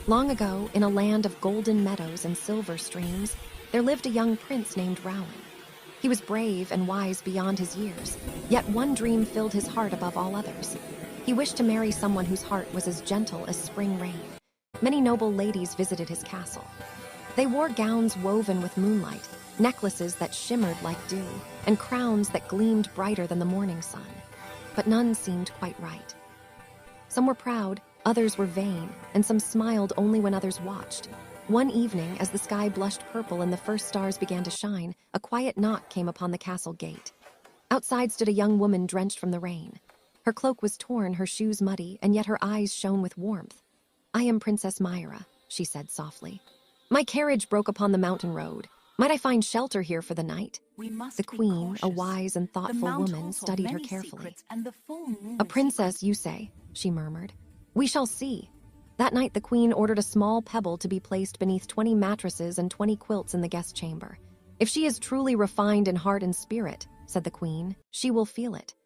Long ago, in a land of golden meadows and silver streams, there lived a young prince named Rowan. He was brave and wise beyond his years, yet one dream filled his heart above all others. He wished to marry someone whose heart was as gentle as spring rain. Many noble ladies visited his castle. They wore gowns woven with moonlight, necklaces that shimmered like dew, and crowns that gleamed brighter than the morning sun. But none seemed quite right. Some were proud, others were vain, and some smiled only when others watched. One evening, as the sky blushed purple and the first stars began to shine, a quiet knock came upon the castle gate. Outside stood a young woman drenched from the rain. Her cloak was torn, her shoes muddy, and yet her eyes shone with warmth. "I am Princess Myra," she said softly. "My carriage broke upon the mountain road. Might I find shelter here for the night?" The queen, a wise and thoughtful woman, studied her carefully. "A princess, you say?" she murmured. "We shall see." That night the queen ordered a small pebble to be placed beneath 20 mattresses and 20 quilts in the guest chamber. "If she is truly refined in heart and spirit," said the queen, "she will feel it."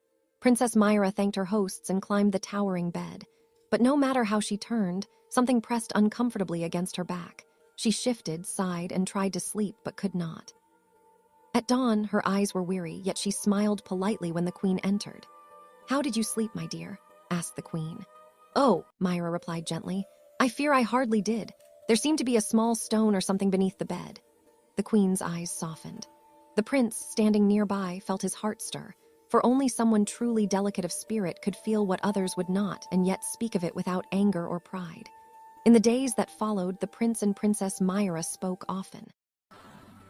Princess Myra thanked her hosts and climbed the towering bed. But no matter how she turned, something pressed uncomfortably against her back. She shifted, sighed, and tried to sleep, but could not. At dawn, her eyes were weary, yet she smiled politely when the queen entered. "How did you sleep, my dear?" asked the queen. "Oh," Myra replied gently, "I fear I hardly did. There seemed to be a small stone or something beneath the bed." The queen's eyes softened. The prince, standing nearby, felt his heart stir, for only someone truly delicate of spirit could feel what others would not and yet speak of it without anger or pride. In the days that followed, the prince and Princess Myra spoke often.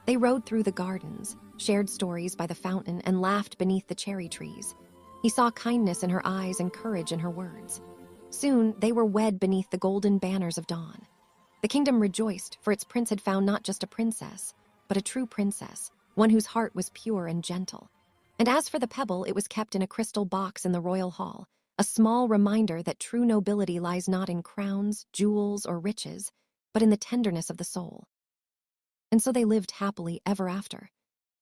They rode through the gardens, shared stories by the fountain, and laughed beneath the cherry trees. He saw kindness in her eyes and courage in her words. Soon, they were wed beneath the golden banners of dawn. The kingdom rejoiced, for its prince had found not just a princess, but a true princess, one whose heart was pure and gentle. And as for the pebble, it was kept in a crystal box in the royal hall, a small reminder that true nobility lies not in crowns, jewels, or riches, but in the tenderness of the soul. And so they lived happily ever after,